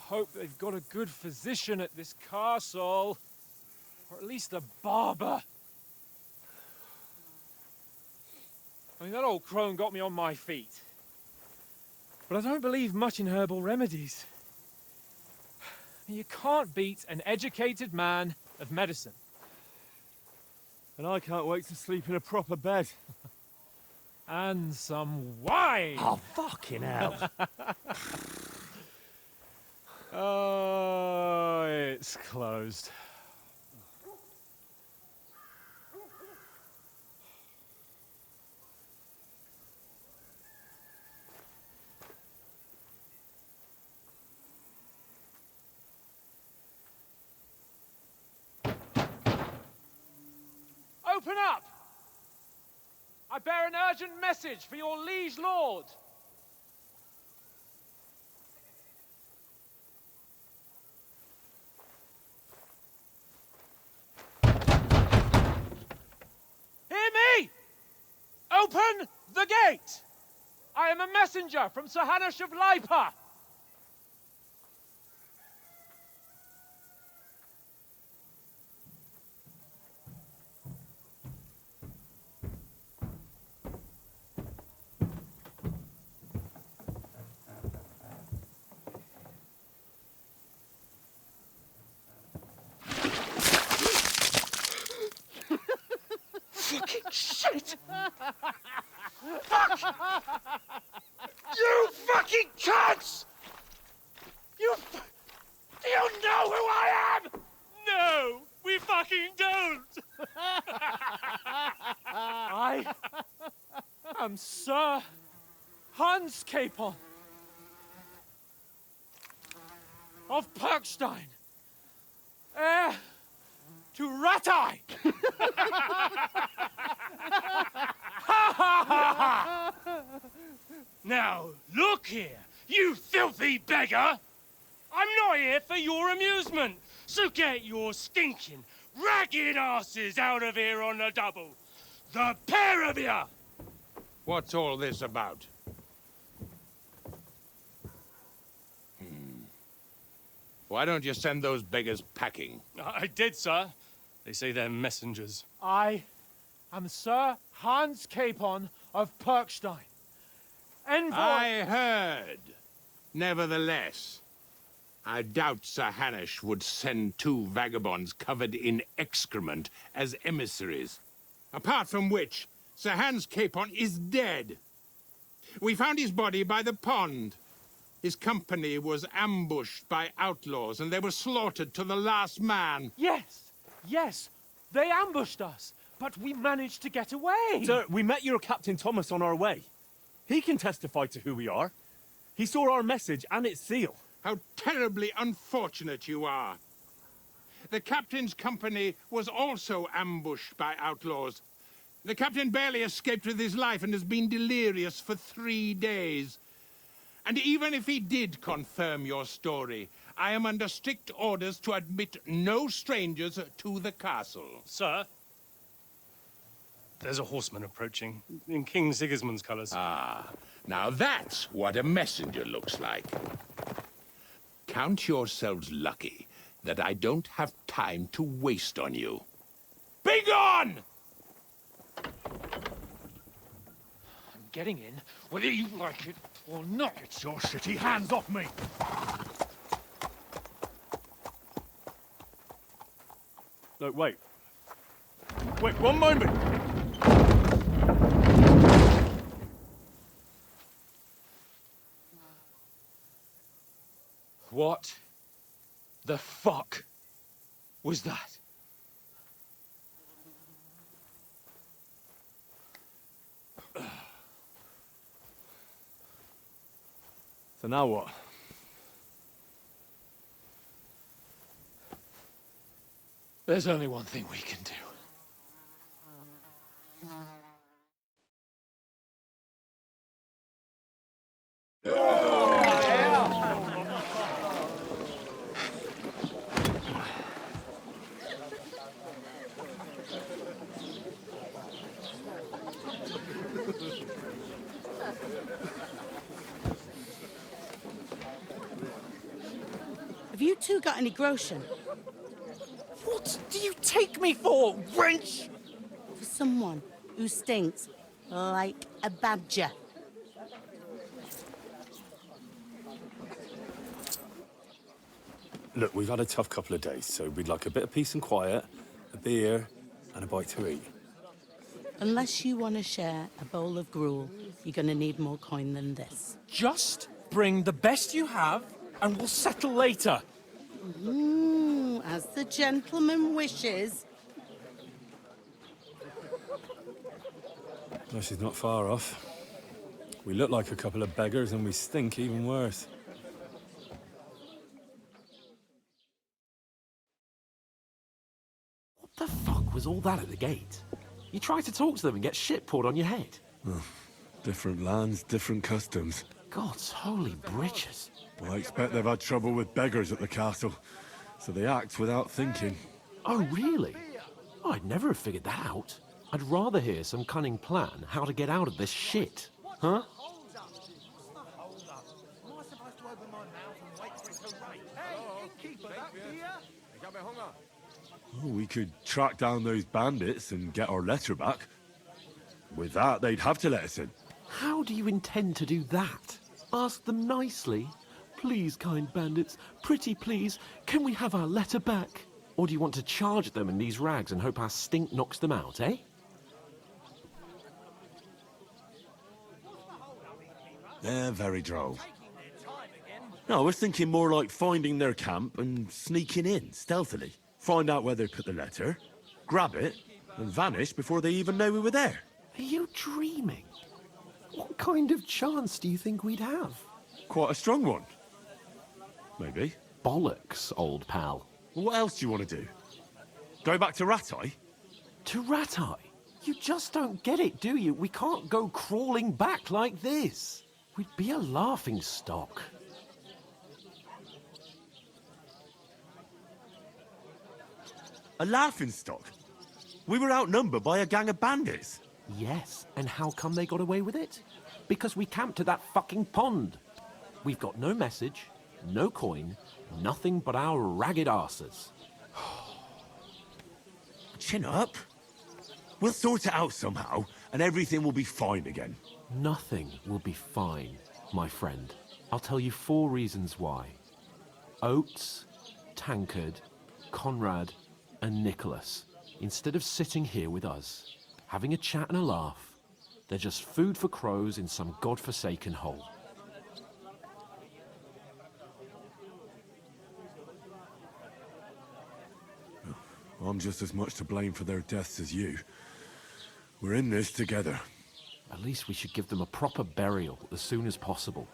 hope they've got a good physician at this castle. Or at least a barber. I mean, that old crone got me on my feet. But I don't believe much in herbal remedies. You can't beat an educated man of medicine. And I can't wait to sleep in a proper bed. And some wine! Oh, fucking hell. Oh, it's closed. Open up! I bear an urgent message for your liege lord. Hear me! Open the gate! I am a messenger from Sir Hanush of Lipa. Fucking shit! Fuck! You fucking cunts! Do you know who I am? No, we fucking don't! I am Sir Hans Capon of Perkstein, heir to Ratai! Now, look here, you filthy beggar! I'm not here for your amusement, so get your stinking, ragged asses out of here on the double. The pair of you! What's all this about? Why don't you send those beggars packing? I did, sir. They say they're messengers. I am Sir Hans Capon of Perkstein. Envoy... I heard. Nevertheless, I doubt Sir Hanush would send two vagabonds covered in excrement as emissaries. Apart from which, Sir Hans Capon is dead. We found his body by the pond. His company was ambushed by outlaws, and they were slaughtered to the last man. Yes, yes, they ambushed us, but we managed to get away. Sir, we met your Captain Thomas on our way. He can testify to who we are. He saw our message and its seal. How terribly unfortunate you are. The captain's company was also ambushed by outlaws. The captain barely escaped with his life and has been delirious for 3 days. And even if he did confirm your story, I am under strict orders to admit no strangers to the castle. Sir, there's a horseman approaching, in King Sigismund's colours. Ah, now that's what a messenger looks like. Count yourselves lucky that I don't have time to waste on you. Be gone! I'm getting in, whether you like it or not. It's your city. Hands off me! No, wait. Wait, one moment! What the fuck was that? So now what? There's only one thing we can do. two got any groschen? What do you take me for, wench? For someone who stinks like a badger. Look, we've had a tough couple of days, so we'd like a bit of peace and quiet, a beer, and a bite to eat. Unless you want to share a bowl of gruel, you're going to need more coin than this. Just bring the best you have, and we'll settle later. As the gentleman wishes. No, she's not far off. We look like a couple of beggars, and we stink even worse. What the fuck was all that at the gate? You try to talk to them and get shit poured on your head. Different lands, different customs. God's holy britches. Well, I expect they've had trouble with beggars at the castle, so they act without thinking. Oh, really? Oh, I'd never have figured that out. I'd rather hear some cunning plan how to get out of this shit. Huh? Well, we could track down those bandits and get our letter back. With that, they'd have to let us in. How do you intend to do that? Ask them nicely. Please, kind bandits, pretty please, can we have our letter back? Or do you want to charge at them in these rags and hope our stink knocks them out, eh? They're very droll. No, I was thinking more like finding their camp and sneaking in, stealthily. Find out where they put the letter, grab it, and vanish before they even know we were there. Are you dreaming? What kind of chance do you think we'd have? Quite a strong one. Maybe. Bollocks, old pal. Well, what else do you want to do? Go back to Ratai? To Ratai? You just don't get it, do you? We can't go crawling back like this. We'd be a laughing stock. A laughingstock? We were outnumbered by a gang of bandits. Yes, and how come they got away with it? Because we camped at that fucking pond. We've got no message, no coin, nothing but our ragged arses. Chin up. We'll sort it out somehow, and everything will be fine again. Nothing will be fine, my friend. I'll tell you 4 reasons why. Oates, Tankard, Conrad, and Nicholas, instead of sitting here with us, having a chat and a laugh, they're just food for crows in some godforsaken hole. I'm just as much to blame for their deaths as you. We're in this together. At least we should give them a proper burial as soon as possible.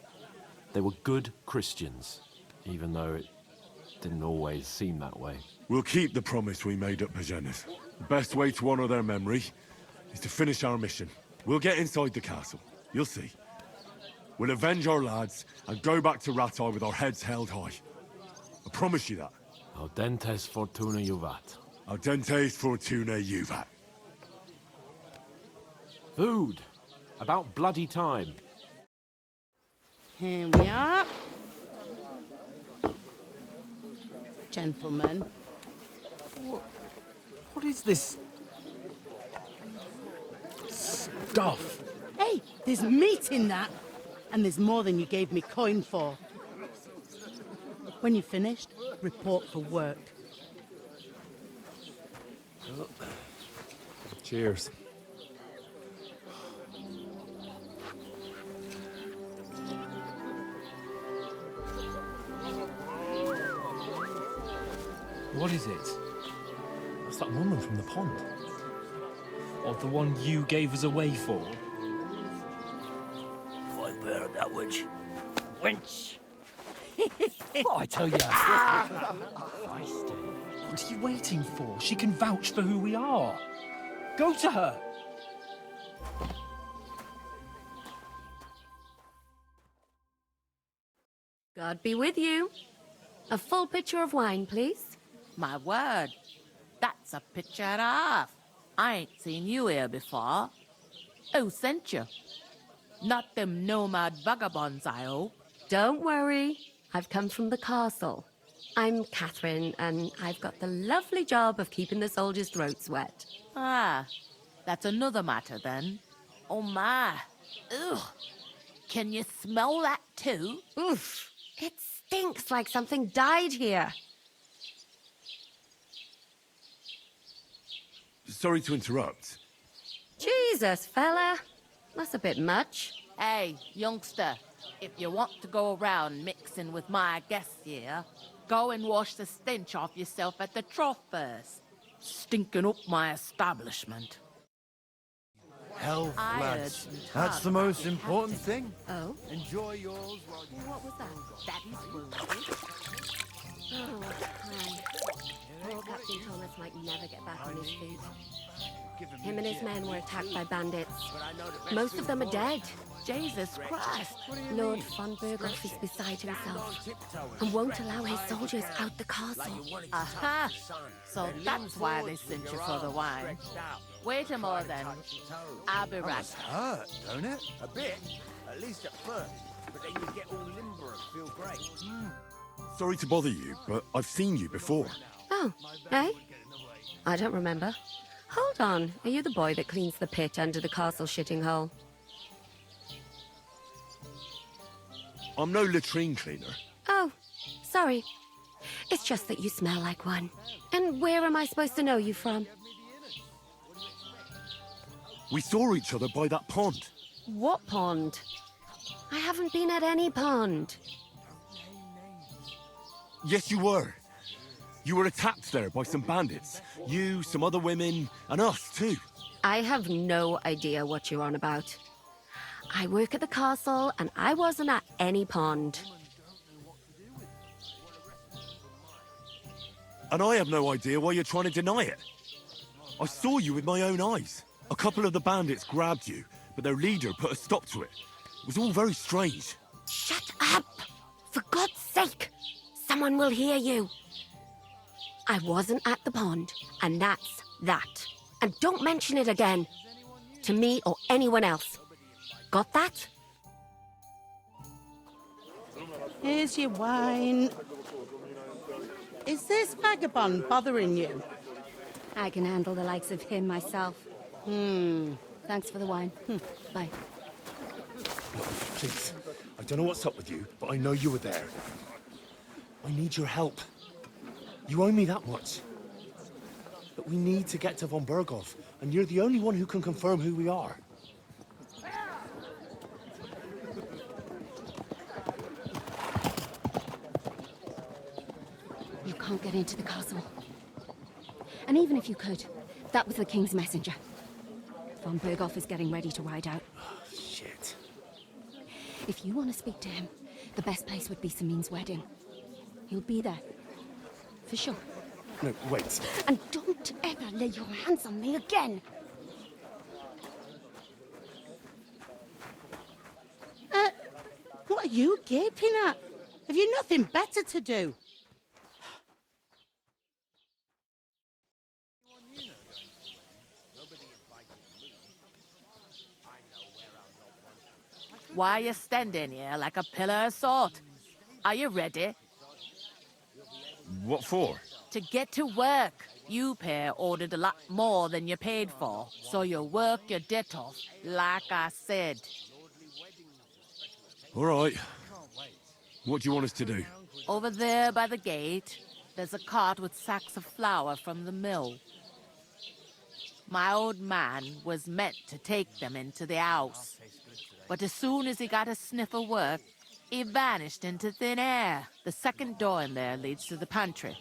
They were good Christians, even though it didn't always seem that way. We'll keep the promise we made at Pagenis. The best way to honor their memory is to finish our mission. We'll get inside the castle. You'll see. We'll avenge our lads and go back to Ratai with our heads held high. I promise you that. Audentes fortuna juvat. Audentes fortuna juvat. Food. About bloody time. Here we are. Gentlemen. What is this stuff? Hey, there's meat in that. And there's more than you gave me coin for. When you're finished, report for work. Cheers. What is it? It's that woman from the pond. Or the one you gave us away for. I've heard that witch. Wench! What I tell you? What are you waiting for? She can vouch for who we are. Go to her. God be with you. A full pitcher of wine, please. My word, that's a picture and a half. I ain't seen you here before. Who sent you? Not them nomad vagabonds, I hope. Don't worry. I've come from the castle. I'm Catherine, and I've got the lovely job of keeping the soldiers' throats wet. Ah, that's another matter then. Oh my. Ugh. Can you smell that too? Oof. It stinks like something died here. Sorry to interrupt. Jesus, fella. That's a bit much. Hey, youngster, if you want to go around mixing with my guests here, go and wash the stench off yourself at the trough first. Stinking up my establishment. Health, I lads. heard some That's talk the about most your important captain. thing. Oh? Enjoy yours while you... What was that? Daddy's wounded. Oh, man. Poor Captain Thomas might never get back on his feet. Him and his men were attacked by bandits. Most of them are dead. Jesus Christ. Lord von Berghoff is beside himself and won't allow his soldiers out the castle. Aha! So that's why they sent you for the wine. Wait a more then. I'll be right back. Hurt, don't it? A bit, at least at first. But then you get all limber and feel great. Sorry to bother you, but I've seen you before. Oh, eh? I don't remember. Hold on, are you the boy that cleans the pit under the castle shitting hole? I'm no latrine cleaner. Oh, sorry. It's just that you smell like one. And where am I supposed to know you from? We saw each other by that pond. What pond? I haven't been at any pond. Yes, you were. You were attacked there by some bandits. You, some other women, and us too. I have no idea what you're on about. I work at the castle, and I wasn't at any pond. And I have no idea why you're trying to deny it. I saw you with my own eyes. A couple of the bandits grabbed you, but their leader put a stop to it. It was all very strange. Shut up! For God's sake! Someone will hear you. I wasn't at the pond, and that's that. And don't mention it again. To me or anyone else. Got that? Here's your wine. Is this vagabond bothering you? I can handle the likes of him myself. Thanks for the wine. Bye. Please, I don't know what's up with you, but I know you were there. I need your help. You owe me that much. But we need to get to von Berghoff, and you're the only one who can confirm who we are. You can't get into the castle. And even if you could, that was the King's messenger. Von Berghoff is getting ready to ride out. Shit. If you want to speak to him, the best place would be Samin's wedding. He'll be there. For sure. No, wait. And don't ever lay your hands on me again! What are you gaping at? Have you nothing better to do? Why are you standing here like a pillar of salt? Are you ready? What for? To get to work. You pair ordered a lot more than you paid for, so you'll work your debt off, like I said. All right. What do you want us to do? Over there by the gate, there's a cart with sacks of flour from the mill. My old man was meant to take them into the house. But as soon as he got a sniff of work, he vanished into thin air. The second door in there leads to the pantry.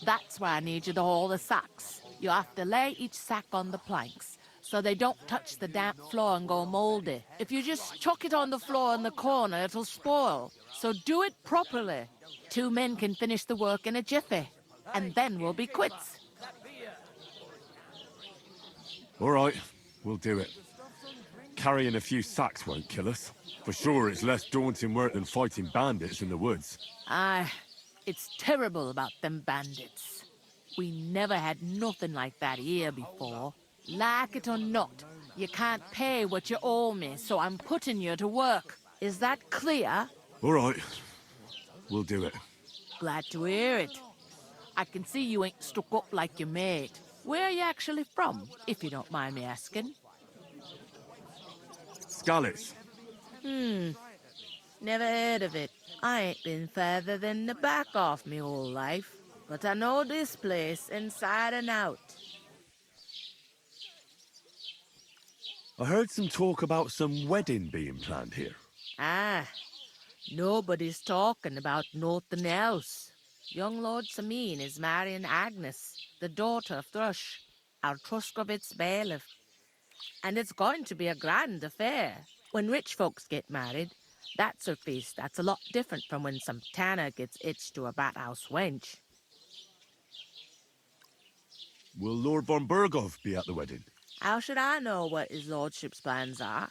That's where I need you to haul the sacks. You have to lay each sack on the planks, so they don't touch the damp floor and go moldy. If you just chuck it on the floor in the corner, it'll spoil. So do it properly. 2 men can finish the work in a jiffy, and then we'll be quits. All right, we'll do it. Carrying a few sacks won't kill us. For sure, it's less daunting work than fighting bandits in the woods. Aye, it's terrible about them bandits. We never had nothing like that here before. Like it or not, you can't pay what you owe me, so I'm putting you to work. Is that clear? All right, we'll do it. Glad to hear it. I can see you ain't stuck up like your mate. Where are you actually from, if you don't mind me asking? Skalitz. Never heard of it. I ain't been further than the back off me whole life. But I know this place inside and out. I heard some talk about some wedding being planned here. Ah, nobody's talking about nothing else. Young Lord Samine is marrying Agnes, the daughter of Thrush, our Troskowitz bailiff. And it's going to be a grand affair. When rich folks get married, that's a feast that's a lot different from when some tanner gets hitched to a bat-house wench. Will Lord von Bergov be at the wedding? How should I know what his lordship's plans are?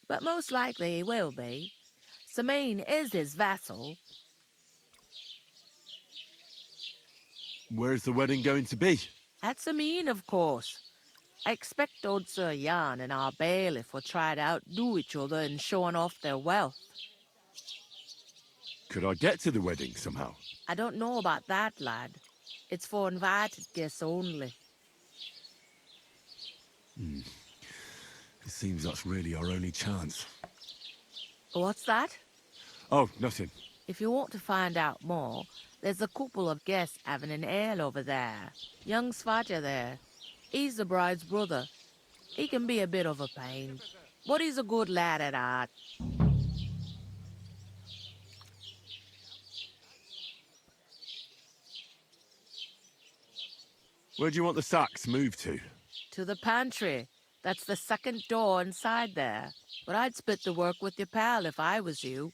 But most likely he will be. Samine is his vassal. Where's the wedding going to be? At Samine, of course. I expect old Sir Jan and our bailiff will try to outdo each other in showing off their wealth. Could I get to the wedding somehow? I don't know about that, lad. It's for invited guests only. It seems that's really our only chance. What's that? Oh, nothing. If you want to find out more, there's a couple of guests having an ale over there. Young Svaja there. He's the bride's brother. He can be a bit of a pain, but he's a good lad at heart. Where do you want the sacks moved to? To the pantry. That's the second door inside there. But I'd split the work with your pal if I was you,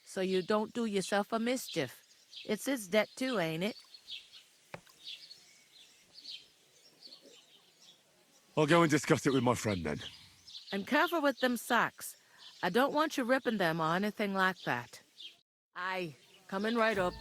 so you don't do yourself a mischief. It's his debt too, ain't it? I'll go and discuss it with my friend then. And careful with them sacks. I don't want you ripping them or anything like that. Aye, coming right up.